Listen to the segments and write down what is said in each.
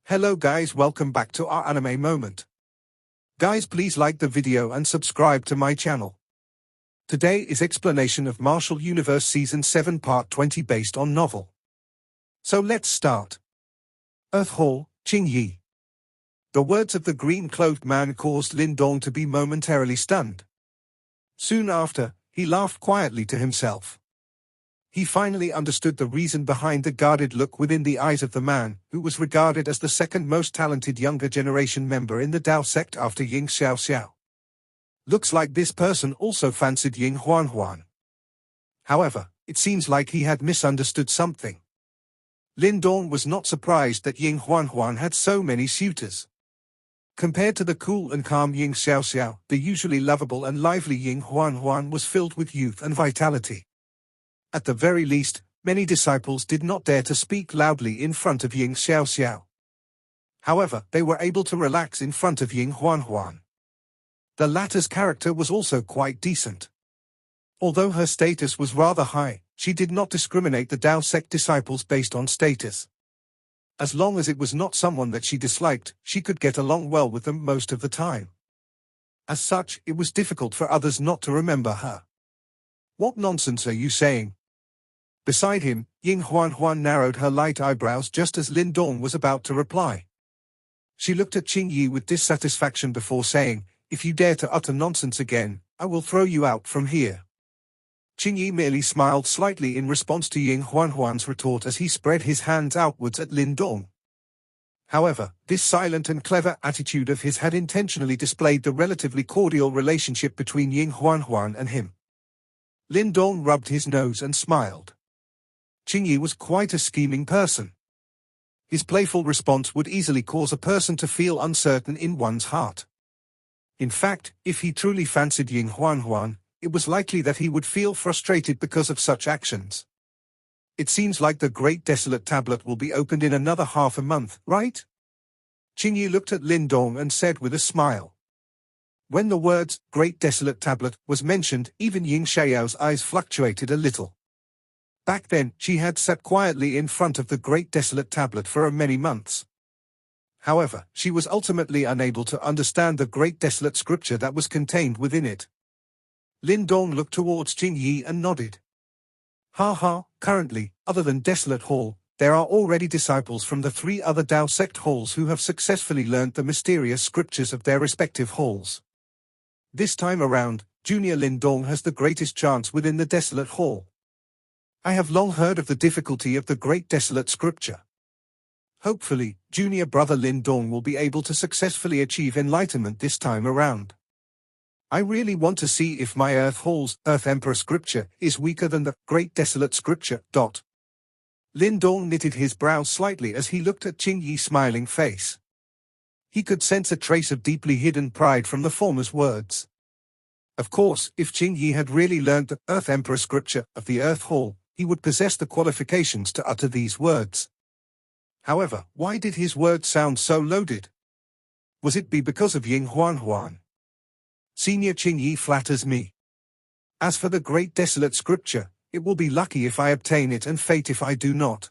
Hello guys, welcome back to our anime moment. Guys, please like the video and subscribe to my channel. Today is explanation of Martial Universe Season 7 Part 20 based on novel. So let's start. Earth Hall, Qingyi. The words of the green-clothed man caused Lin Dong to be momentarily stunned. Soon after, he laughed quietly to himself. He finally understood the reason behind the guarded look within the eyes of the man, who was regarded as the second most talented younger generation member in the Dao sect after Ying Xiaoxiao. Looks like this person also fancied Ying Huanhuan. However, it seems like he had misunderstood something. Lin Dong was not surprised that Ying Huanhuan had so many suitors. Compared to the cool and calm Ying Xiaoxiao, the usually lovable and lively Ying Huanhuan was filled with youth and vitality. At the very least, many disciples did not dare to speak loudly in front of Ying Xiaoxiao. However, they were able to relax in front of Ying Huanhuan. The latter's character was also quite decent. Although her status was rather high, she did not discriminate the Dao sect disciples based on status. As long as it was not someone that she disliked, she could get along well with them most of the time. As such, it was difficult for others not to remember her. What nonsense are you saying? Beside him, Ying Huanhuan narrowed her light eyebrows just as Lin Dong was about to reply. She looked at Qingyi with dissatisfaction before saying, "If you dare to utter nonsense again, I will throw you out from here." Qingyi merely smiled slightly in response to Ying Huanhuan's retort as he spread his hands outwards at Lin Dong. However, this silent and clever attitude of his had intentionally displayed the relatively cordial relationship between Ying Huanhuan and him. Lin Dong rubbed his nose and smiled. Qingyi was quite a scheming person. His playful response would easily cause a person to feel uncertain in one's heart. In fact, if he truly fancied Ying Huanhuan, it was likely that he would feel frustrated because of such actions. It seems like the Great Desolate Tablet will be opened in another half a month, right? Qingyi looked at Lin Dong and said with a smile. When the words, Great Desolate Tablet, was mentioned, even Ying Xiao's eyes fluctuated a little. Back then, she had sat quietly in front of the Great Desolate Tablet for many months. However, she was ultimately unable to understand the Great Desolate scripture that was contained within it. Lin Dong looked towards Qingyi and nodded. Currently, other than Desolate Hall, there are already disciples from the 3 other Dao sect halls who have successfully learned the mysterious scriptures of their respective halls. This time around, Junior Lin Dong has the greatest chance within the Desolate Hall. I have long heard of the difficulty of the Great Desolate Scripture. Hopefully, junior brother Lin Dong will be able to successfully achieve enlightenment this time around. I really want to see if my Earth Hall's Earth Emperor Scripture is weaker than the Great Desolate Scripture. Lin Dong knitted his brows slightly as he looked at Qingyi's smiling face. He could sense a trace of deeply hidden pride from the former's words. Of course, if Qingyi had really learned the Earth Emperor Scripture of the Earth Hall, he would possess the qualifications to utter these words. However, why did his words sound so loaded? Was it because of Ying Huanhuan? Senior Qingyi flatters me. As for the Great Desolate Scripture, it will be lucky if I obtain it and fate if I do not.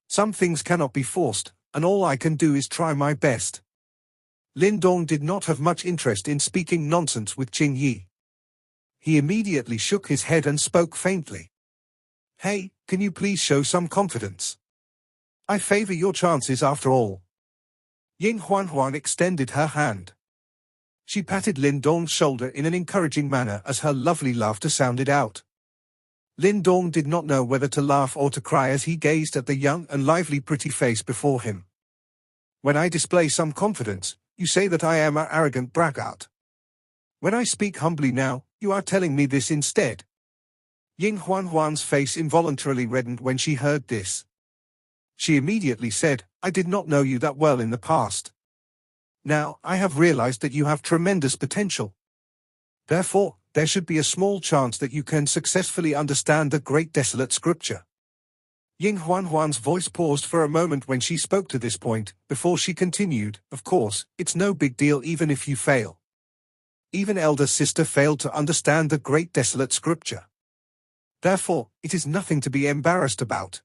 Some things cannot be forced, and all I can do is try my best. Lin Dong did not have much interest in speaking nonsense with Qingyi. He immediately shook his head and spoke faintly. Hey, can you please show some confidence? I favor your chances after all. Ying Huanhuan extended her hand. She patted Lin Dong's shoulder in an encouraging manner as her lovely laughter sounded out. Lin Dong did not know whether to laugh or to cry as he gazed at the young and lively pretty face before him. When I display some confidence, you say that I am an arrogant braggart. When I speak humbly now, you are telling me this instead. Ying Huanhuan's face involuntarily reddened when she heard this. She immediately said, I did not know you that well in the past. Now, I have realized that you have tremendous potential. Therefore, there should be a small chance that you can successfully understand the Great Desolate Scripture. Ying Huanhuan's voice paused for a moment when she spoke to this point, before she continued, of course, it's no big deal even if you fail. Even elder sister failed to understand the Great Desolate Scripture. Therefore, it is nothing to be embarrassed about.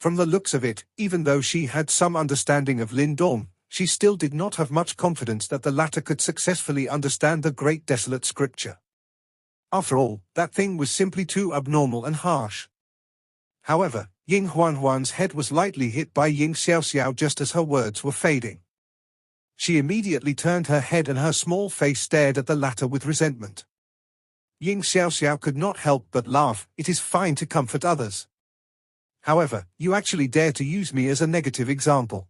From the looks of it, even though she had some understanding of Lindong, she still did not have much confidence that the latter could successfully understand the great desolate scripture. After all, that thing was simply too abnormal and harsh. However, Ying Huanhuan's head was lightly hit by Ying Xiaoxiao just as her words were fading. She immediately turned her head and her small face stared at the latter with resentment. Ying Xiaoxiao could not help but laugh. It is fine to comfort others. However, you actually dare to use me as a negative example.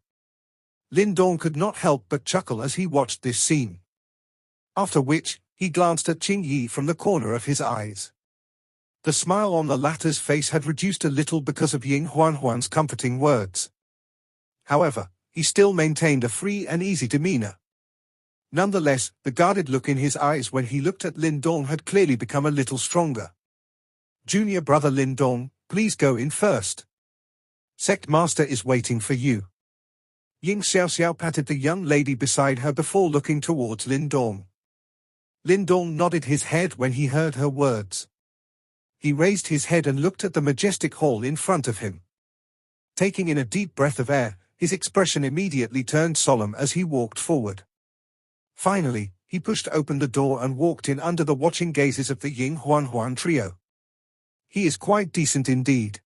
Lindong could not help but chuckle as he watched this scene. After which, he glanced at Qing Yi from the corner of his eyes. The smile on the latter's face had reduced a little because of Ying Huanhuan's comforting words. However, he still maintained a free and easy demeanor. Nonetheless, the guarded look in his eyes when he looked at Lindong had clearly become a little stronger. Junior brother Lindong, please go in first. Sect Master is waiting for you. Ying Xiaoxiao patted the young lady beside her before looking towards Lindong. Lindong nodded his head when he heard her words. He raised his head and looked at the majestic hall in front of him. Taking in a deep breath of air, his expression immediately turned solemn as he walked forward. Finally, he pushed open the door and walked in under the watching gazes of the Ying Huanhuan trio. He is quite decent indeed.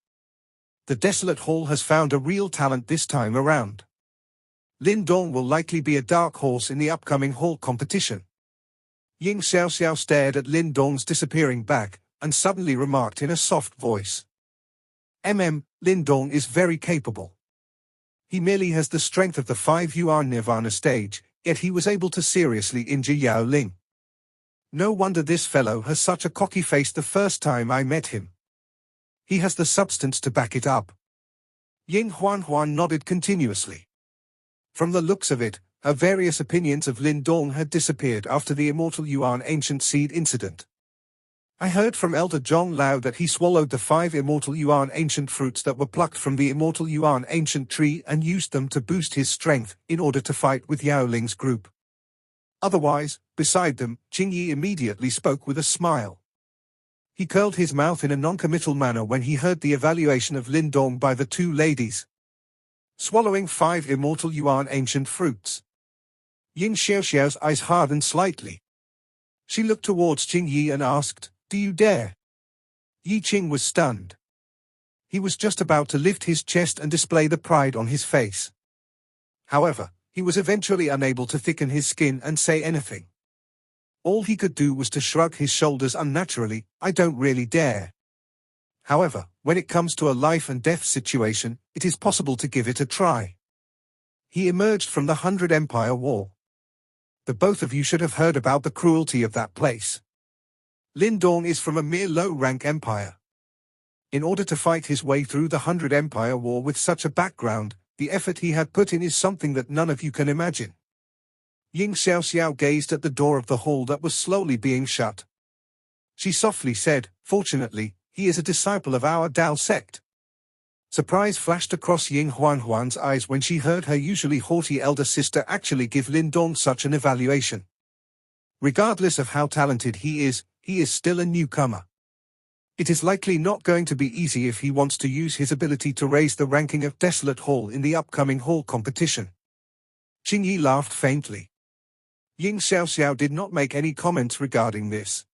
The desolate hall has found a real talent this time around. Lindong will likely be a dark horse in the upcoming hall competition. Ying Xiaoxiao stared at Lindong's disappearing back, and suddenly remarked in a soft voice. Lindong is very capable. He merely has the strength of the 5-yuan Nirvana stage, yet he was able to seriously injure Yao Ling. No wonder this fellow has such a cocky face the first time I met him. He has the substance to back it up. Ying Huanhuan nodded continuously. From the looks of it, her various opinions of Lindong had disappeared after the Immortal Yuan Ancient Seed incident. I heard from Elder Zhong Lao that he swallowed the 5 Immortal Yuan Ancient fruits that were plucked from the Immortal Yuan Ancient tree and used them to boost his strength in order to fight with Yao Ling's group. Otherwise, beside them, Qing Yi immediately spoke with a smile. He curled his mouth in a non-committal manner when he heard the evaluation of Lindong by the two ladies. Swallowing 5 Immortal Yuan Ancient fruits. Ying Xiaoxiao's eyes hardened slightly. She looked towards Qing Yi and asked, "Do you dare?" Yi Qing was stunned. He was just about to lift his chest and display the pride on his face. However, he was eventually unable to thicken his skin and say anything. All he could do was to shrug his shoulders unnaturally. "I don't really dare. However, when it comes to a life and death situation, it is possible to give it a try." He emerged from the 100 Empire War. The both of you should have heard about the cruelty of that place. Lindong is from a mere low-rank empire. In order to fight his way through the 100 Empire War with such a background, the effort he had put in is something that none of you can imagine. Ying Xiaoxiao gazed at the door of the hall that was slowly being shut. She softly said, "Fortunately, he is a disciple of our Dao sect." Surprise flashed across Ying Huanhuan's eyes when she heard her usually haughty elder sister actually give Lindong such an evaluation. Regardless of how talented he is still a newcomer. It is likely not going to be easy if he wants to use his ability to raise the ranking of Desolate Hall in the upcoming hall competition. Qing Yi laughed faintly. Ying Xiaoxiao did not make any comments regarding this.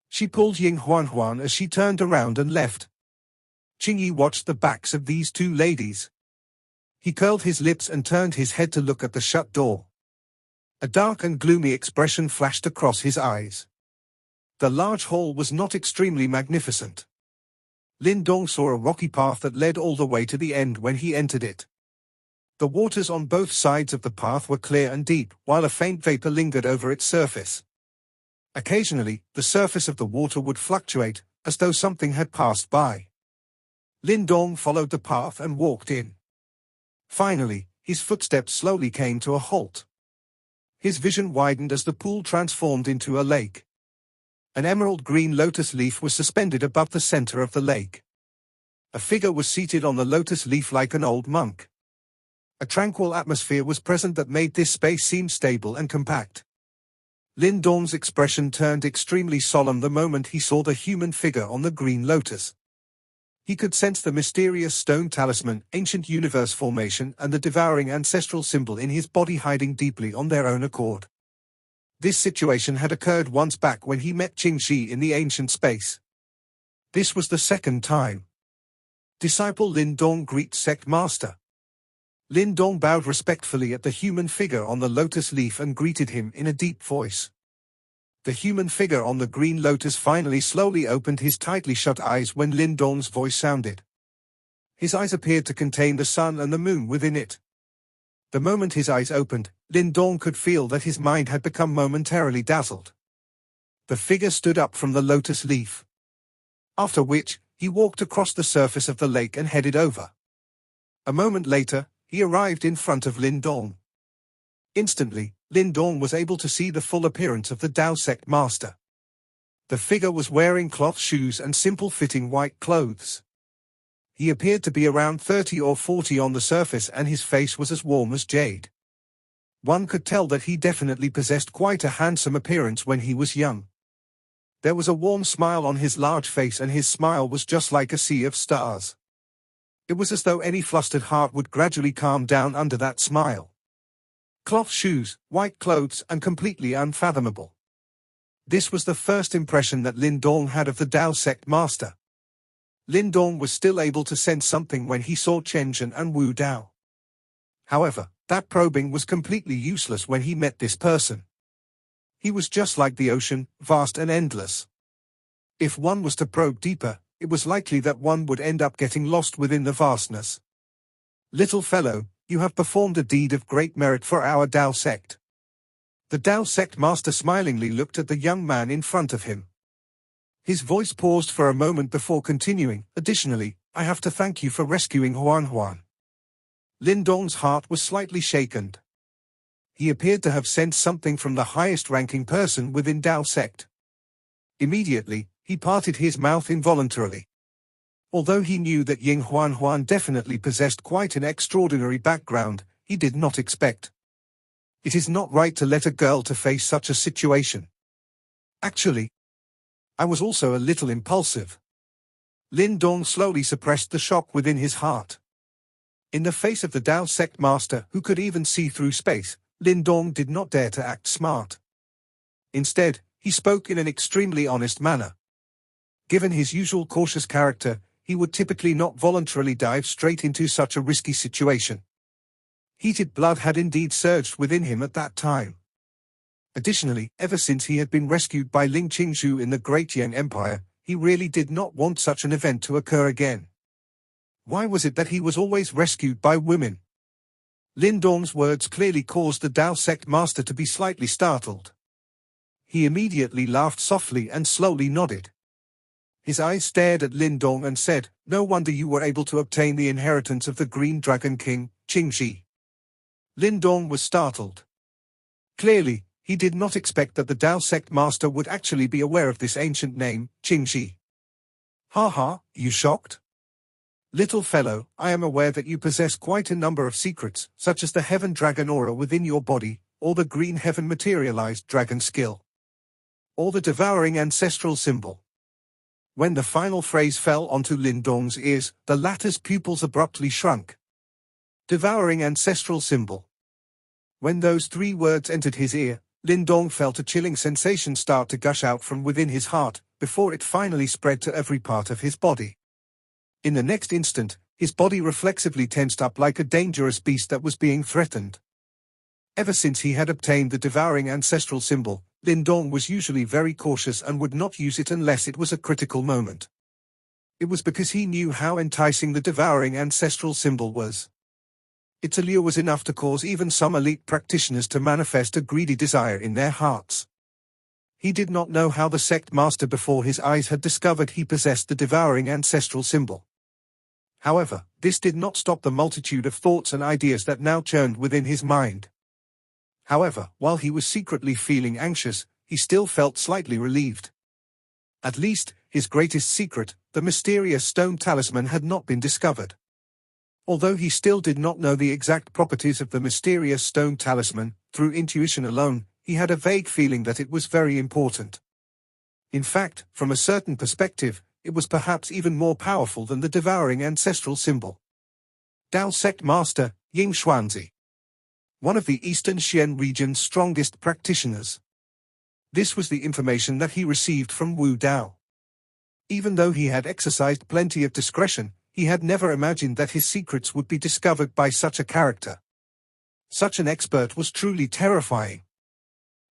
She pulled Ying Huanhuan as she turned around and left. Qing Yi watched the backs of these two ladies. He curled his lips and turned his head to look at the shut door. A dark and gloomy expression flashed across his eyes. The large hall was not extremely magnificent. Lindong saw a rocky path that led all the way to the end when he entered it. The waters on both sides of the path were clear and deep, while a faint vapor lingered over its surface. Occasionally, the surface of the water would fluctuate, as though something had passed by. Lindong followed the path and walked in. Finally, his footsteps slowly came to a halt. His vision widened as the pool transformed into a lake. An emerald green lotus leaf was suspended above the center of the lake. A figure was seated on the lotus leaf like an old monk. A tranquil atmosphere was present that made this space seem stable and compact. Lindong's expression turned extremely solemn the moment he saw the human figure on the green lotus. He could sense the mysterious stone talisman, ancient universe formation, and the devouring ancestral symbol in his body hiding deeply on their own accord. This situation had occurred once back when he met Qingxi in the ancient space. This was the second time. Disciple Lin Dong greets sect master. Lin Dong bowed respectfully at the human figure on the lotus leaf and greeted him in a deep voice. The human figure on the green lotus finally slowly opened his tightly shut eyes when Lin Dong's voice sounded. His eyes appeared to contain the sun and the moon within it. The moment his eyes opened, Lin Dong could feel that his mind had become momentarily dazzled. The figure stood up from the lotus leaf. After which, he walked across the surface of the lake and headed over. A moment later, he arrived in front of Lin Dong. Instantly, Lin Dong was able to see the full appearance of the Tao sect master. The figure was wearing cloth shoes and simple-fitting white clothes. He appeared to be around 30 or 40 on the surface, and his face was as warm as jade. One could tell that he definitely possessed quite a handsome appearance when he was young. There was a warm smile on his large face, and his smile was just like a sea of stars. It was as though any flustered heart would gradually calm down under that smile. Cloth shoes, white clothes, and completely unfathomable. This was the first impression that Lin Dong had of the Tao sect master. Lin Dong was still able to sense something when he saw Chen Zhen and Wu Dao. However, that probing was completely useless when he met this person. He was just like the ocean, vast and endless. If one was to probe deeper, it was likely that one would end up getting lost within the vastness. Little fellow, you have performed a deed of great merit for our Tao sect. The Tao sect master smilingly looked at the young man in front of him. His voice paused for a moment before continuing. Additionally, I have to thank you for rescuing Huan Huan. Lin Dong's heart was slightly shaken. He appeared to have sensed something from the highest-ranking person within Tao sect. Immediately, he parted his mouth involuntarily. Although he knew that Ying Huan Huan definitely possessed quite an extraordinary background, he did not expect. It is not right to let a girl to face such a situation. Actually, I was also a little impulsive. Lin Dong slowly suppressed the shock within his heart. In the face of the Tao sect master, who could even see through space, Lin Dong did not dare to act smart. Instead, he spoke in an extremely honest manner. Given his usual cautious character, he would typically not voluntarily dive straight into such a risky situation. Heated blood had indeed surged within him at that time. Additionally, ever since he had been rescued by Ling Qingzhu in the Great Yang Empire, he really did not want such an event to occur again. Why was it that he was always rescued by women? Lin Dong's words clearly caused the Tao sect master to be slightly startled. He immediately laughed softly and slowly nodded. His eyes stared at Lin Dong and said, "No wonder you were able to obtain the inheritance of the Green Dragon King, Qingxi." Lin Dong was startled. Clearly, he did not expect that the Tao sect master would actually be aware of this ancient name, Qingxi. "Ha ha, you shocked? Little fellow, I am aware that you possess quite a number of secrets, such as the Heaven Dragon aura within your body, or the Green Heaven materialized dragon skill, or the devouring ancestral symbol." When the final phrase fell onto Lin Dong's ears, the latter's pupils abruptly shrunk. Devouring ancestral symbol. When those three words entered his ear, Lin Dong felt a chilling sensation start to gush out from within his heart, before it finally spread to every part of his body. In the next instant, his body reflexively tensed up like a dangerous beast that was being threatened. Ever since he had obtained the devouring ancestral symbol, Lin Dong was usually very cautious and would not use it unless it was a critical moment. It was because he knew how enticing the devouring ancestral symbol was. Its allure was enough to cause even some elite practitioners to manifest a greedy desire in their hearts. He did not know how the sect master before his eyes had discovered he possessed the devouring ancestral symbol. However, this did not stop the multitude of thoughts and ideas that now churned within his mind. However, while he was secretly feeling anxious, he still felt slightly relieved. At least, his greatest secret, the mysterious stone talisman, had not been discovered. Although he still did not know the exact properties of the mysterious stone talisman, through intuition alone, he had a vague feeling that it was very important. In fact, from a certain perspective, it was perhaps even more powerful than the devouring ancestral symbol. Dao Sect Master, Ying Xuanzi. One of the Eastern Xian region's strongest practitioners. This was the information that he received from Wu Dao. Even though he had exercised plenty of discretion, he had never imagined that his secrets would be discovered by such a character. Such an expert was truly terrifying.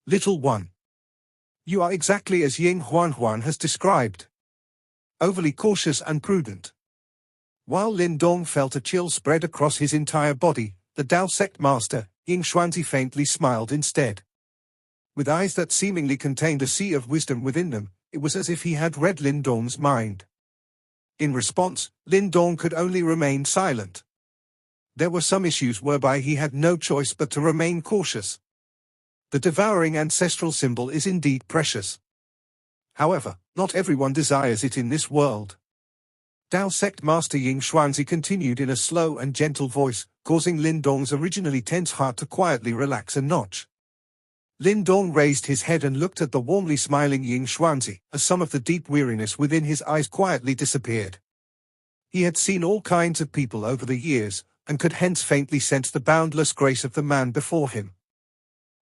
Little one. You are exactly as Ying Huan has described. Overly cautious and prudent. While Lin Dong felt a chill spread across his entire body, the Dao Sect Master, Ying Xuanzi, faintly smiled instead. With eyes that seemingly contained a sea of wisdom within them, it was as if he had read Lin Dong's mind. In response, Lin Dong could only remain silent. There were some issues whereby he had no choice but to remain cautious. The devouring ancestral symbol is indeed precious. However, not everyone desires it in this world. Dao Sect Master Ying Xuanzi continued in a slow and gentle voice, causing Lin Dong's originally tense heart to quietly relax a notch. Lin Dong raised his head and looked at the warmly smiling Ying Xuanzi, as some of the deep weariness within his eyes quietly disappeared. He had seen all kinds of people over the years, and could hence faintly sense the boundless grace of the man before him.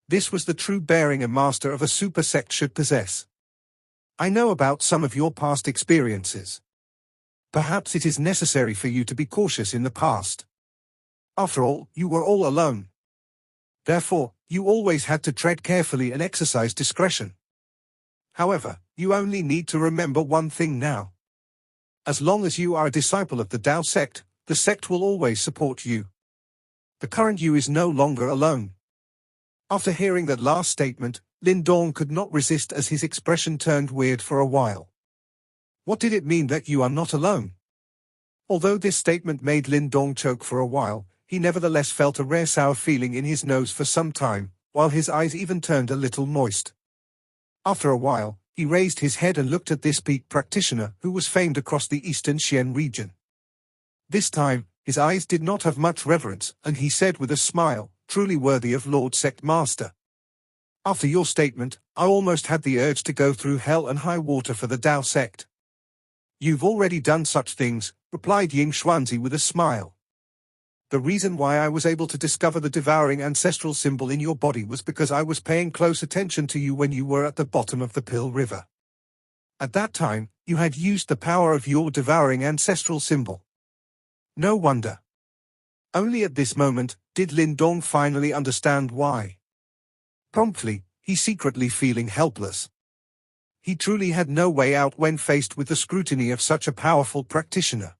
This was the true bearing a master of a super sect should possess. I know about some of your past experiences. Perhaps it is necessary for you to be cautious in the past. After all, you were all alone. Therefore, you always had to tread carefully and exercise discretion. However, you only need to remember one thing now. As long as you are a disciple of the Dao sect, the sect will always support you. The current you is no longer alone. After hearing that last statement, Lin Dong could not resist as his expression turned weird for a while. What did it mean that you are not alone? Although this statement made Lin Dong choke for a while, he nevertheless felt a rare sour feeling in his nose for some time, while his eyes even turned a little moist. After a while, he raised his head and looked at this peak practitioner who was famed across the Eastern Xian region. This time, his eyes did not have much reverence, and he said with a smile, truly worthy of Lord Sect Master. After your statement, I almost had the urge to go through hell and high water for the Dao sect. You've already done such things, replied Ying Xuanzi with a smile. The reason why I was able to discover the devouring ancestral symbol in your body was because I was paying close attention to you when you were at the bottom of the Pill River. At that time, you had used the power of your devouring ancestral symbol. No wonder. Only at this moment did Lin Dong finally understand why. Promptly, he secretly feeling helpless. He truly had no way out when faced with the scrutiny of such a powerful practitioner.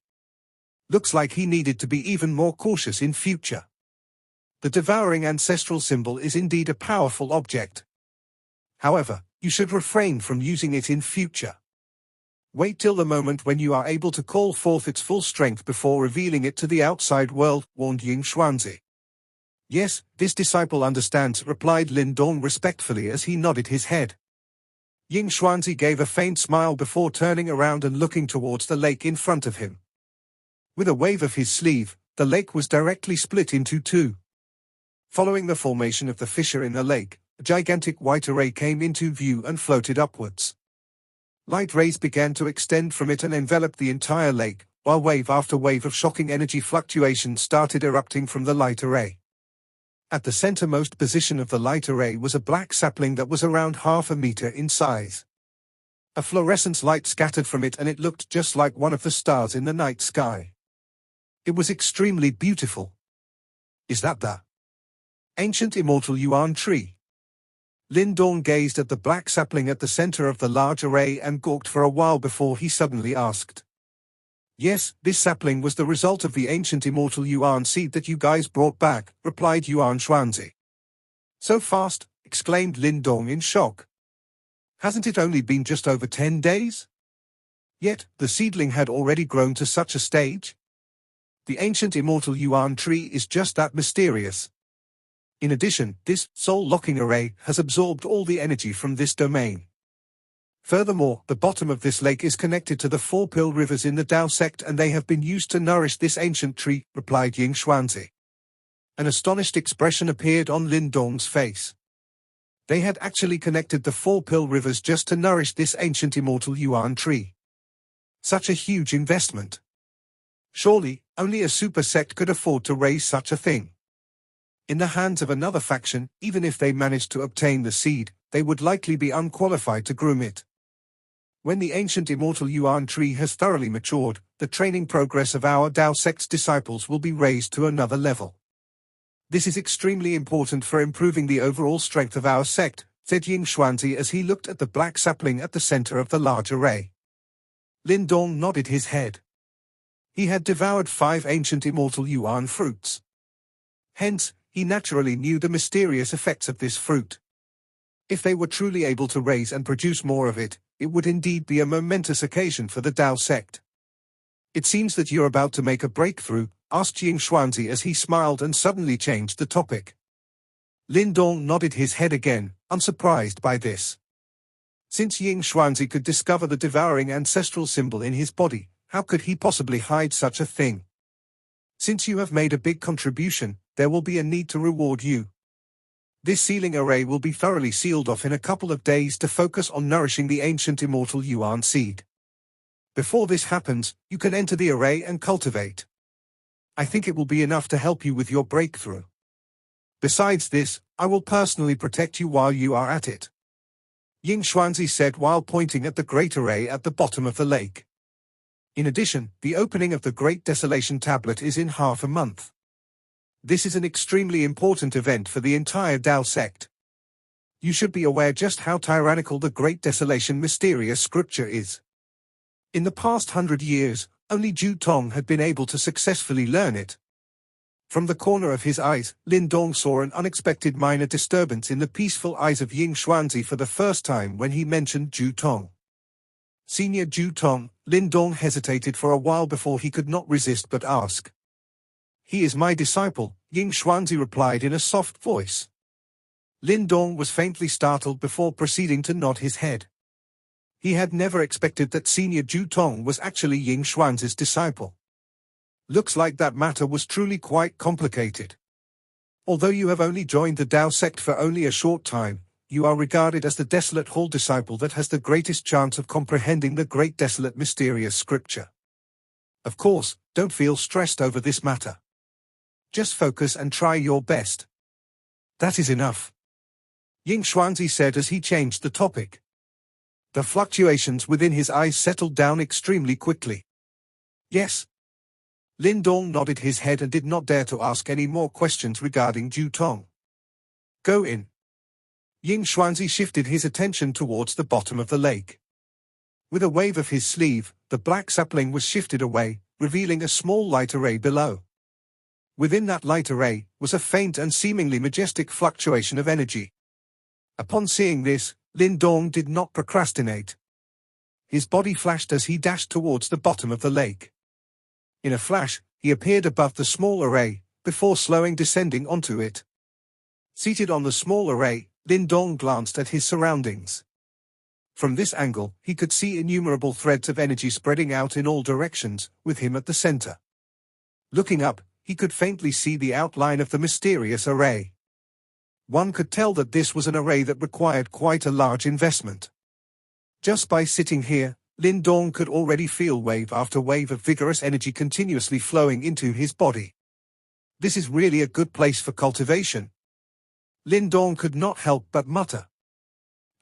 Looks like he needed to be even more cautious in future. The devouring ancestral symbol is indeed a powerful object. However, you should refrain from using it in future. Wait till the moment when you are able to call forth its full strength before revealing it to the outside world, warned Ying Xuanzi. Yes, this disciple understands, replied Lin Dong respectfully as he nodded his head. Ying Xuanzi gave a faint smile before turning around and looking towards the lake in front of him. With a wave of his sleeve, the lake was directly split into two. Following the formation of the fissure in the lake, a gigantic white array came into view and floated upwards. Light rays began to extend from it and envelop the entire lake, while wave after wave of shocking energy fluctuations started erupting from the light array. At the centermost position of the light array was a black sapling that was around 1/2 meter in size. A fluorescent light scattered from it and it looked just like one of the stars in the night sky. It was extremely beautiful. Is that the ancient immortal yuan tree? Lin Dong gazed at the black sapling at the center of the large array and gawked for a while before he suddenly asked. Yes, this sapling was the result of the ancient immortal yuan seed that you guys brought back, replied Yuan Xuanzi. So fast, exclaimed Lin Dong in shock. Hasn't it only been just over 10 days? Yet, the seedling had already grown to such a stage? The ancient immortal yuan tree is just that mysterious. In addition, this soul-locking array has absorbed all the energy from this domain. Furthermore, the bottom of this lake is connected to the 4 Pill rivers in the Dao sect and they have been used to nourish this ancient tree, replied Ying Xuanzi. An astonished expression appeared on Lin Dong's face. They had actually connected the 4 Pill rivers just to nourish this ancient immortal yuan tree. Such a huge investment. Surely, only a super sect could afford to raise such a thing. In the hands of another faction, even if they managed to obtain the seed, they would likely be unqualified to groom it. When the ancient immortal Yuan tree has thoroughly matured, the training progress of our Dao sect's disciples will be raised to another level. This is extremely important for improving the overall strength of our sect, said Ying Xuanzi as he looked at the black sapling at the center of the large array. Lin Dong nodded his head. He had devoured 5 ancient immortal Yuan fruits. Hence, he naturally knew the mysterious effects of this fruit. If they were truly able to raise and produce more of it, it would indeed be a momentous occasion for the Dao sect. It seems that you're about to make a breakthrough, asked Ying Xuanzi as he smiled and suddenly changed the topic. Lin Dong nodded his head again, unsurprised by this. Since Ying Xuanzi could discover the devouring ancestral symbol in his body, how could he possibly hide such a thing? Since you have made a big contribution, there will be a need to reward you. This sealing array will be thoroughly sealed off in a couple of days to focus on nourishing the ancient immortal Yuan seed. Before this happens, you can enter the array and cultivate. I think it will be enough to help you with your breakthrough. Besides this, I will personally protect you while you are at it. Ying Xuanzi said while pointing at the great array at the bottom of the lake. In addition, the opening of the Great Desolation Tablet is in half a month. This is an extremely important event for the entire Dao sect. You should be aware just how tyrannical the Great Desolation mysterious scripture is. In the past 100 years, only Zhu Tong had been able to successfully learn it. From the corner of his eyes, Lin Dong saw an unexpected minor disturbance in the peaceful eyes of Ying Xuanzi for the first time when he mentioned Zhu Tong. Senior Zhu Tong, Lin Dong hesitated for a while before he could not resist but ask. He is my disciple, Ying Xuanzi replied in a soft voice. Lin Dong was faintly startled before proceeding to nod his head. He had never expected that Senior Zhu Tong was actually Ying Xuanzi's disciple. Looks like that matter was truly quite complicated. Although you have only joined the Dao sect for only a short time, you are regarded as the Desolate Hall disciple that has the greatest chance of comprehending the Great Desolate Mysterious Scripture. Of course, don't feel stressed over this matter. Just focus and try your best. That is enough. Ying Xuanzi said as he changed the topic. The fluctuations within his eyes settled down extremely quickly. Yes. Lin Dong nodded his head and did not dare to ask any more questions regarding Zhu Tong. Go in. Ying Xuanzi shifted his attention towards the bottom of the lake. With a wave of his sleeve, the black sapling was shifted away, revealing a small light array below. Within that light array was a faint and seemingly majestic fluctuation of energy. Upon seeing this, Lin Dong did not procrastinate. His body flashed as he dashed towards the bottom of the lake. In a flash, he appeared above the small array, before slowing descending onto it. Seated on the small array, Lin Dong glanced at his surroundings. From this angle, he could see innumerable threads of energy spreading out in all directions, with him at the center. Looking up, he could faintly see the outline of the mysterious array. One could tell that this was an array that required quite a large investment. Just by sitting here, Lin Dong could already feel wave after wave of vigorous energy continuously flowing into his body. This is really a good place for cultivation. Lin Dong could not help but mutter.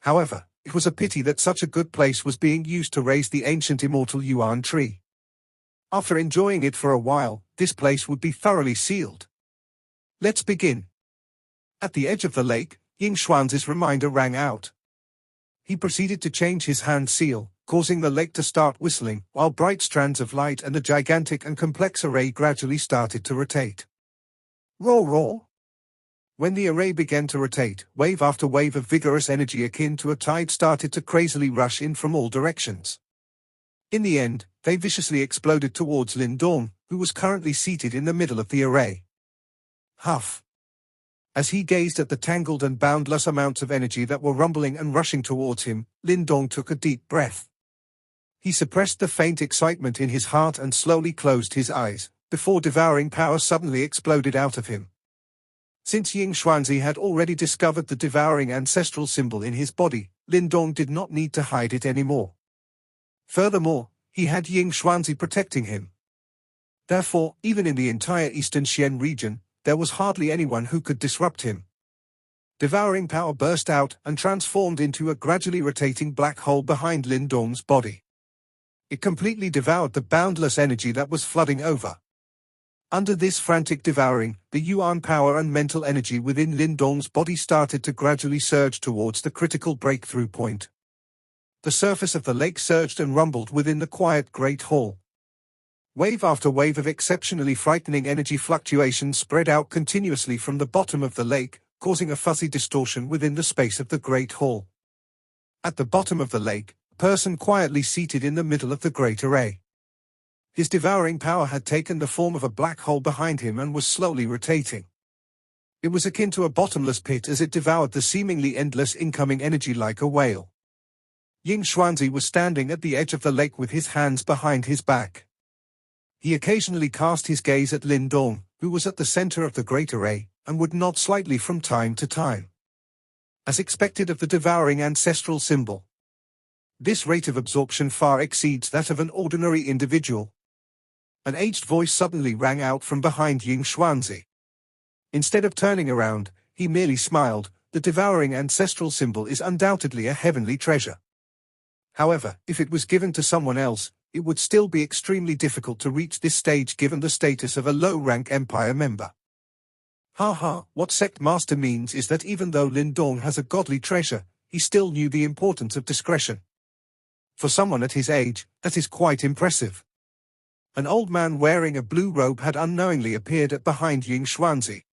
However, it was a pity that such a good place was being used to raise the ancient immortal Yuan tree. After enjoying it for a while, this place would be thoroughly sealed. Let's begin. At the edge of the lake, Ying Xuanzi's reminder rang out. He proceeded to change his hand seal, causing the lake to start whistling, while bright strands of light and the gigantic and complex array gradually started to rotate. Roar roar! When the array began to rotate, wave after wave of vigorous energy akin to a tide started to crazily rush in from all directions. In the end, they viciously exploded towards Lin Dong, who was currently seated in the middle of the array. Huff! As he gazed at the tangled and boundless amounts of energy that were rumbling and rushing towards him, Lin Dong took a deep breath. He suppressed the faint excitement in his heart and slowly closed his eyes, before devouring power suddenly exploded out of him. Since Ying Xuanzi had already discovered the devouring ancestral symbol in his body, Lin Dong did not need to hide it anymore. Furthermore, He had Ying Xuanzi protecting him. Therefore, even in the entire Eastern Xian region, there was hardly anyone who could disrupt him. Devouring power burst out and transformed into a gradually rotating black hole behind Lin Dong's body. It completely devoured the boundless energy that was flooding over. Under this frantic devouring, the yuan power and mental energy within Lin Dong's body started to gradually surge towards the critical breakthrough point. The surface of the lake surged and rumbled within the quiet Great Hall. Wave after wave of exceptionally frightening energy fluctuations spread out continuously from the bottom of the lake, causing a fuzzy distortion within the space of the Great Hall. At the bottom of the lake, a person quietly seated in the middle of the great array. His devouring power had taken the form of a black hole behind him and was slowly rotating. It was akin to a bottomless pit as it devoured the seemingly endless incoming energy like a whale. Ying Xuanzi was standing at the edge of the lake with his hands behind his back. He occasionally cast his gaze at Lin Dong, who was at the center of the great array, and would nod slightly from time to time. As expected of the devouring ancestral symbol. This rate of absorption far exceeds that of an ordinary individual. An aged voice suddenly rang out from behind Ying Xuanzi. Instead of turning around, he merely smiled. The devouring ancestral symbol is undoubtedly a heavenly treasure. However, if it was given to someone else, it would still be extremely difficult to reach this stage given the status of a low-rank empire member. What sect master means is that even though Lin Dong has a godly treasure, he still knew the importance of discretion. For someone at his age, that is quite impressive. An old man wearing a blue robe had unknowingly appeared behind Ying Xuanzi.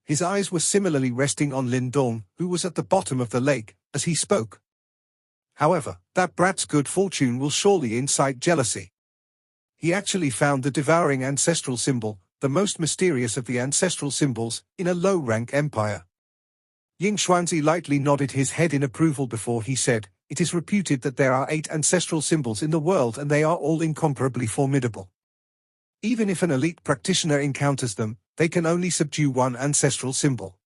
His eyes were similarly resting on Lin Dong, who was at the bottom of the lake, as he spoke. However, that brat's good fortune will surely incite jealousy. He actually found the devouring ancestral symbol, the most mysterious of the ancestral symbols, in a low-rank empire. Ying Xuanzi lightly nodded his head in approval before he said, "It is reputed that there are 8 ancestral symbols in the world and they are all incomparably formidable. Even if an elite practitioner encounters them, they can only subdue one ancestral symbol.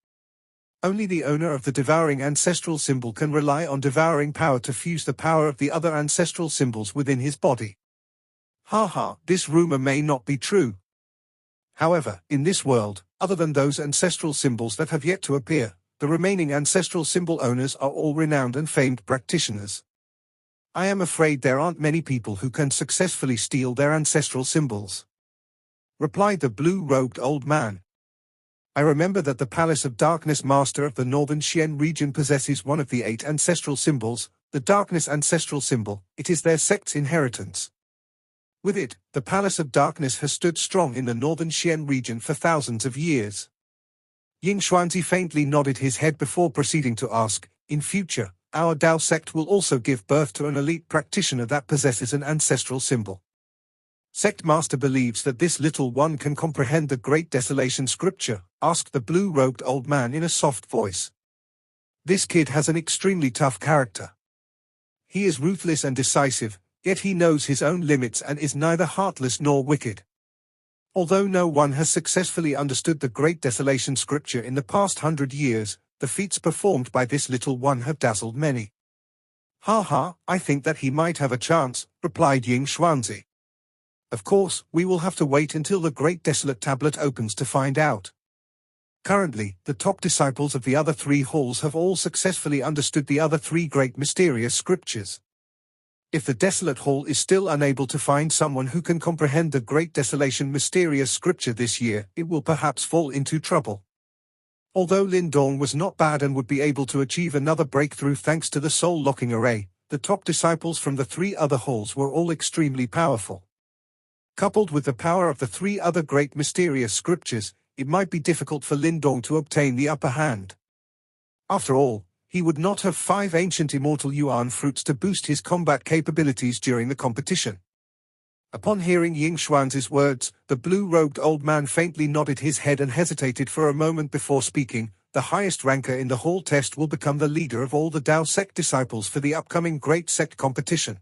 Only the owner of the devouring ancestral symbol can rely on devouring power to fuse the power of the other ancestral symbols within his body." This rumor may not be true. However, in this world, other than those ancestral symbols that have yet to appear, the remaining ancestral symbol owners are all renowned and famed practitioners. I am afraid there aren't many people who can successfully steal their ancestral symbols, replied the blue-robed old man. I remember that the Palace of Darkness Master of the Northern Xian region possesses one of the 8 ancestral symbols, the Darkness Ancestral Symbol. It is their sect's inheritance. With it, the Palace of Darkness has stood strong in the Northern Xian region for thousands of years. Ying Xuanzi faintly nodded his head before proceeding to ask, "In future, our Dao sect will also give birth to an elite practitioner that possesses an ancestral symbol. Sect Master believes that this little one can comprehend the Great Desolation scripture," asked the blue-robed old man in a soft voice. "This kid has an extremely tough character. He is ruthless and decisive, yet he knows his own limits and is neither heartless nor wicked. Although no one has successfully understood the Great Desolation scripture in the past 100 years, the feats performed by this little one have dazzled many." I think that he might have a chance," replied Ying Xuanzi. "Of course, we will have to wait until the Great Desolate Tablet opens to find out. Currently, the top disciples of the other 3 halls have all successfully understood the other 3 great mysterious scriptures. If the Desolate Hall is still unable to find someone who can comprehend the Great Desolation mysterious scripture this year, it will perhaps fall into trouble." Although Lin Dong was not bad and would be able to achieve another breakthrough thanks to the soul-locking array, the top disciples from the 3 other halls were all extremely powerful. Coupled with the power of the 3 other great mysterious scriptures, it might be difficult for Lin Dong to obtain the upper hand. After all, he would not have 5 ancient immortal yuan fruits to boost his combat capabilities during the competition. Upon hearing Ying Xuanzi's words, the blue-robed old man faintly nodded his head and hesitated for a moment before speaking. "The highest ranker in the hall test will become the leader of all the Dao sect disciples for the upcoming Great Sect competition.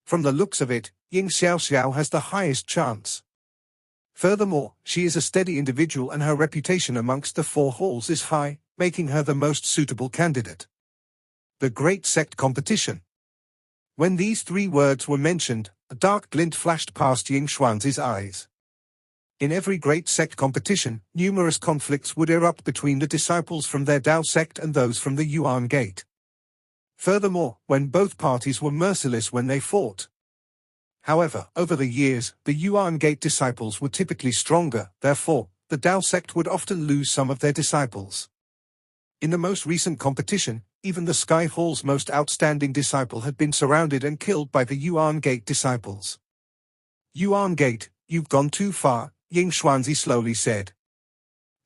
From the looks of it, Ying Xiaoxiao has the highest chance. Furthermore, she is a steady individual and her reputation amongst the 4 halls is high, making her the most suitable candidate. The Great Sect competition." When these 3 words were mentioned, A dark glint flashed past Ying Xuanzi's eyes. In every great sect competition, numerous conflicts would erupt between the disciples from their Dao sect and those from the Yuan Gate. Furthermore, when both parties were merciless when they fought. However, over the years, the Yuan Gate disciples were typically stronger, therefore, the Dao sect would often lose some of their disciples. In the most recent competition, even the Sky Hall's most outstanding disciple had been surrounded and killed by the Yuan Gate disciples. Yuan Gate, you've gone too far, Ying Xuanzi slowly said.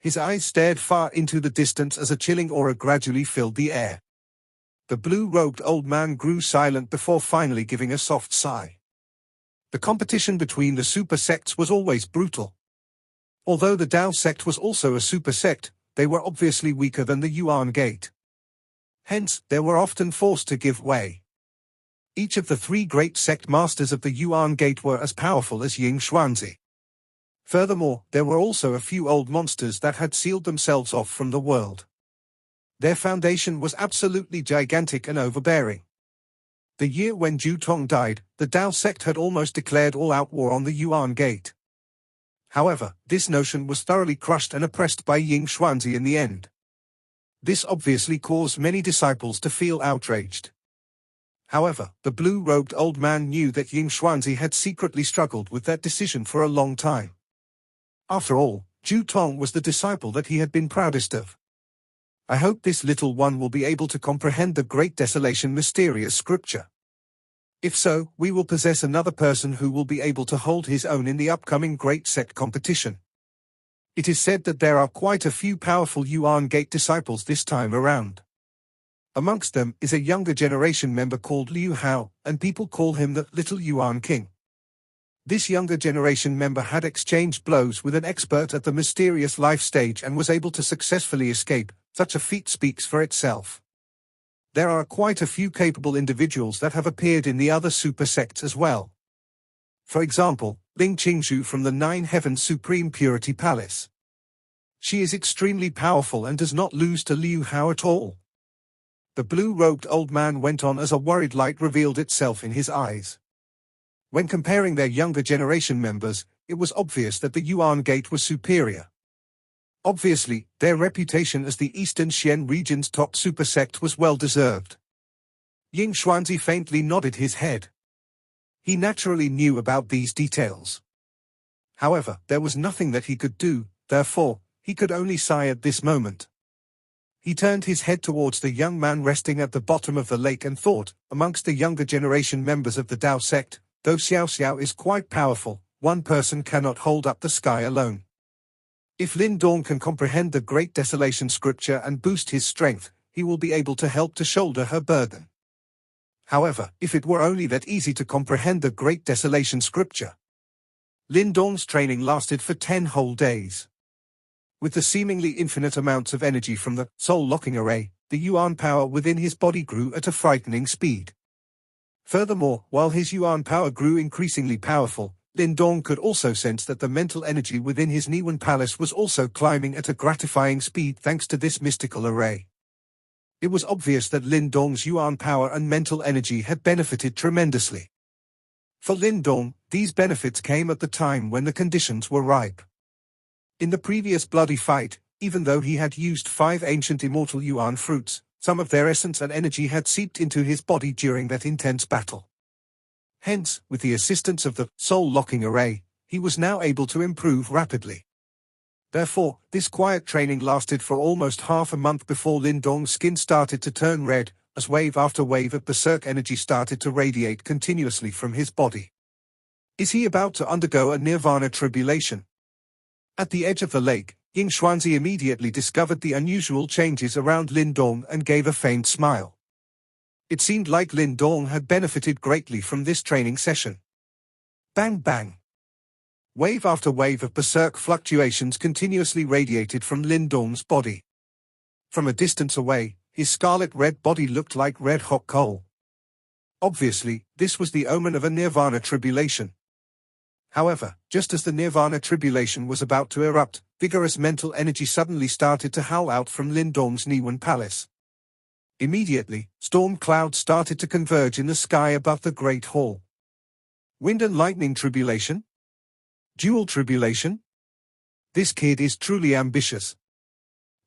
His eyes stared far into the distance as a chilling aura gradually filled the air. The blue-robed old man grew silent before finally giving a soft sigh. The competition between the super sects was always brutal. Although the Dao sect was also a super sect, they were obviously weaker than the Yuan Gate. Hence, they were often forced to give way. Each of the three great sect masters of the Yuan Gate were as powerful as Ying Xuanzi. Furthermore, there were also a few old monsters that had sealed themselves off from the world. Their foundation was absolutely gigantic and overbearing. The year when Zhu Tong died, the Dao sect had almost declared all-out war on the Yuan Gate. However, this notion was thoroughly crushed and oppressed by Ying Xuanzi in the end. This obviously caused many disciples to feel outraged. However, the blue-robed old man knew that Ying Xuanzi had secretly struggled with that decision for a long time. After all, Zhu Tong was the disciple that he had been proudest of. I hope this little one will be able to comprehend the Great Desolation mysterious scripture. If so, we will possess another person who will be able to hold his own in the upcoming Great Sect competition. It is said that there are quite a few powerful Yuan Gate disciples this time around. Amongst them is a younger generation member called Liu Hao, and people call him the Little Yuan King. This younger generation member had exchanged blows with an expert at the mysterious life stage and was able to successfully escape. Such a feat speaks for itself. There are quite a few capable individuals that have appeared in the other super sects as well. For example, Ling Qingzhu from the Nine Heavens Supreme Purity Palace. She is extremely powerful and does not lose to Liu Hao at all. The blue-robed old man went on as a worried light revealed itself in his eyes. When comparing their younger generation members, it was obvious that the Yuan Gate was superior. Obviously, their reputation as the Eastern Xian region's top super sect was well deserved. Ying Xuanzi faintly nodded his head. He naturally knew about these details. However, there was nothing that he could do, therefore, he could only sigh at this moment. He turned his head towards the young man resting at the bottom of the lake and thought, amongst the younger generation members of the Dao sect, though Xiao Xiao is quite powerful, one person cannot hold up the sky alone. If Lin Dong can comprehend the Great Desolation scripture and boost his strength, he will be able to help to shoulder her burden. However, if it were only that easy to comprehend the Great Desolation scripture. Lin Dong's training lasted for 10 whole days. With the seemingly infinite amounts of energy from the soul-locking array, the Yuan power within his body grew at a frightening speed. Furthermore, while his Yuan power grew increasingly powerful, Lin Dong could also sense that the mental energy within his Niwen Palace was also climbing at a gratifying speed thanks to this mystical array. It was obvious that Lin Dong's Yuan power and mental energy had benefited tremendously. For Lin Dong, these benefits came at the time when the conditions were ripe. In the previous bloody fight, even though he had used 5 ancient immortal Yuan fruits, some of their essence and energy had seeped into his body during that intense battle. Hence, with the assistance of the soul-locking array, he was now able to improve rapidly. Therefore, this quiet training lasted for almost half a month before Lin Dong's skin started to turn red, as wave after wave of berserk energy started to radiate continuously from his body. Is he about to undergo a nirvana tribulation? At the edge of the lake, Ying Xuanzi immediately discovered the unusual changes around Lin Dong and gave a faint smile. It seemed like Lin Dong had benefited greatly from this training session. Bang bang. Wave after wave of berserk fluctuations continuously radiated from Lin Dong's body. From a distance away, his scarlet-red body looked like red-hot coal. Obviously, this was the omen of a nirvana tribulation. However, just as the nirvana tribulation was about to erupt, vigorous mental energy suddenly started to howl out from Lin Dong's Niwen Palace. Immediately, storm clouds started to converge in the sky above the Great Hall. Wind and lightning tribulation? Dual tribulation? This kid is truly ambitious.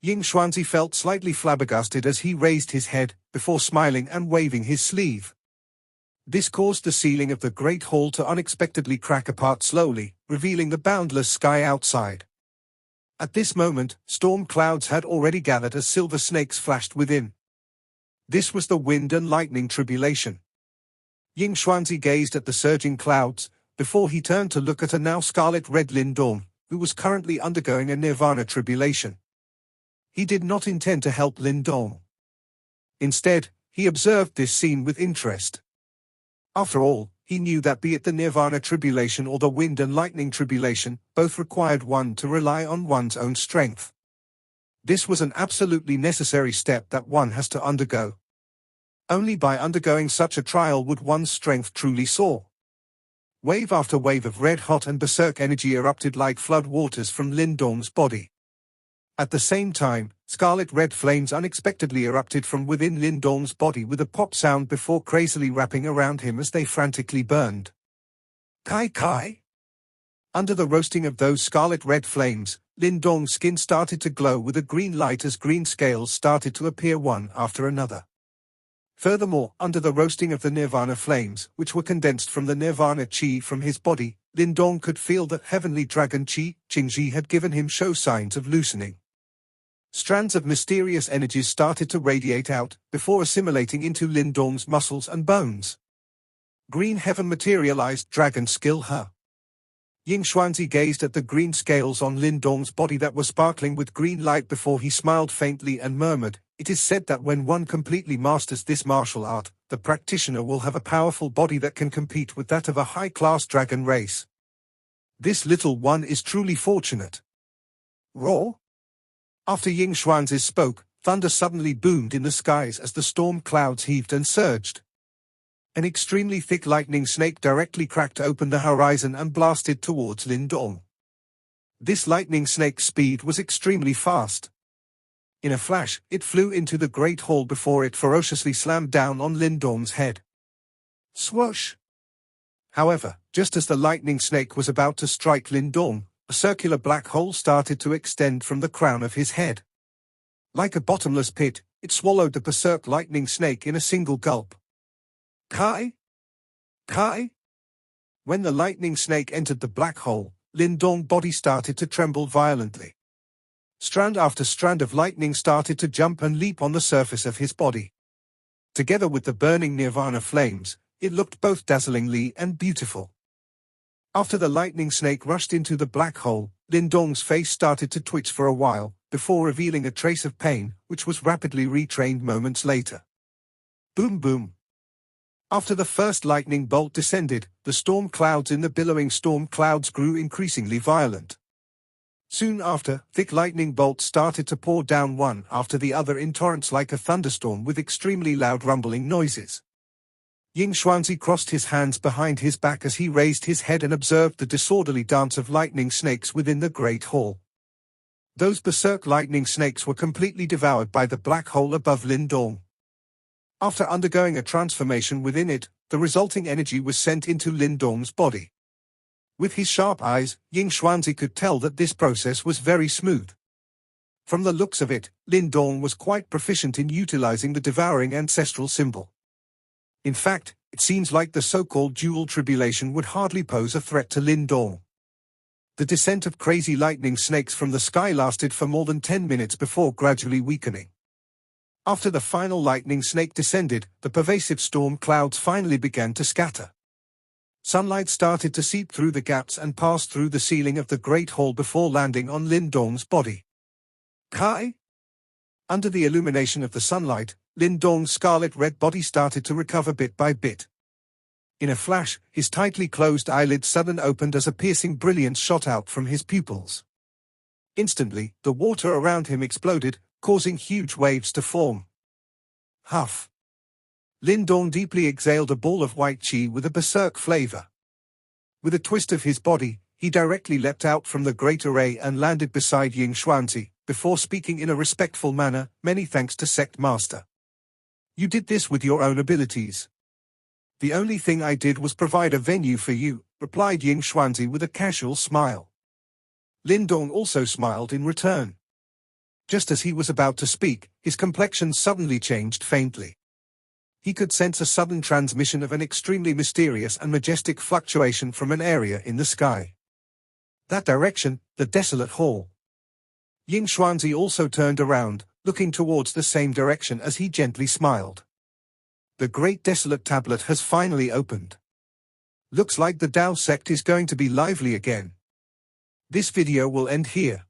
Ying Xuanzi felt slightly flabbergasted as he raised his head, before smiling and waving his sleeve. This caused the ceiling of the great hall to unexpectedly crack apart slowly, revealing the boundless sky outside. At this moment, storm clouds had already gathered as silver snakes flashed within. This was the wind and lightning tribulation. Ying Xuanzi gazed at the surging clouds, before he turned to look at a now scarlet-red Lindong, who was currently undergoing a nirvana tribulation. He did not intend to help Lindong. Instead, he observed this scene with interest. After all, he knew that be it the nirvana tribulation or the wind and lightning tribulation, both required one to rely on one's own strength. This was an absolutely necessary step that one has to undergo. Only by undergoing such a trial would one's strength truly soar. Wave after wave of red-hot and berserk energy erupted like flood waters from Lindong's body. At the same time, scarlet-red flames unexpectedly erupted from within Lindong's body with a pop sound before crazily wrapping around him as they frantically burned. Kai Kai! Under the roasting of those scarlet-red flames, Lindong's skin started to glow with a green light as green scales started to appear one after another. Furthermore, under the roasting of the nirvana flames, which were condensed from the nirvana chi from his body, Lindong could feel that heavenly dragon chi, Qingji, had given him show signs of loosening. Strands of mysterious energies started to radiate out, before assimilating into Lindong's muscles and bones. Green heaven materialized dragon skill her. Ying Xuanzi gazed at the green scales on Lindong's body that were sparkling with green light before he smiled faintly and murmured, "It is said that when one completely masters this martial art, the practitioner will have a powerful body that can compete with that of a high-class dragon race. This little one is truly fortunate." Roar! After Ying Xuanzi spoke, thunder suddenly boomed in the skies as the storm clouds heaved and surged. An extremely thick lightning snake directly cracked open the horizon and blasted towards Lindong. This lightning snake's speed was extremely fast. In a flash, it flew into the great hall before it ferociously slammed down on Lindong's head. Swoosh! However, just as the lightning snake was about to strike Lindong, a circular black hole started to extend from the crown of his head. Like a bottomless pit, it swallowed the berserk lightning snake in a single gulp. Kai! Kai! When the lightning snake entered the black hole, Lindong's body started to tremble violently. Strand after strand of lightning started to jump and leap on the surface of his body. Together with the burning nirvana flames, it looked both dazzlingly and beautiful. After the lightning snake rushed into the black hole, Lindong's face started to twitch for a while, before revealing a trace of pain, which was rapidly retrained moments later. Boom boom! After the first lightning bolt descended, the storm clouds in the billowing storm clouds grew increasingly violent. Soon after, thick lightning bolts started to pour down one after the other in torrents like a thunderstorm with extremely loud rumbling noises. Ying Xuanzi crossed his hands behind his back as he raised his head and observed the disorderly dance of lightning snakes within the great hall. Those berserk lightning snakes were completely devoured by the black hole above Lindong. After undergoing a transformation within it, the resulting energy was sent into Lindong's body. With his sharp eyes, Ying Xuanzi could tell that this process was very smooth. From the looks of it, Lindong was quite proficient in utilizing the devouring ancestral symbol. In fact, it seems like the so-called dual tribulation would hardly pose a threat to Lindong. The descent of crazy lightning snakes from the sky lasted for more than 10 minutes before gradually weakening. After the final lightning snake descended, the pervasive storm clouds finally began to scatter. Sunlight started to seep through the gaps and pass through the ceiling of the great hall before landing on Lindong's body. Kai! Under the illumination of the sunlight, Lindong's scarlet-red body started to recover bit by bit. In a flash, his tightly closed eyelids suddenly opened as a piercing brilliance shot out from his pupils. Instantly, the water around him exploded, causing huge waves to form. Huff! Lindong deeply exhaled a ball of white qi with a berserk flavor. With a twist of his body, he directly leapt out from the great array and landed beside Ying Xuanzi, before speaking in a respectful manner, "Many thanks to Sect Master. You did this with your own abilities." The only thing I did was provide a venue for you, replied Ying Xuanzi with a casual smile. Lin Dong also smiled in return. Just as he was about to speak, his complexion suddenly changed faintly. He could sense a sudden transmission of an extremely mysterious and majestic fluctuation from an area in the sky. That direction, the desolate hall. Ying Xuanzi also turned around, looking towards the same direction as he gently smiled. The great desolate tablet has finally opened. Looks like the Dao sect is going to be lively again. This video will end here.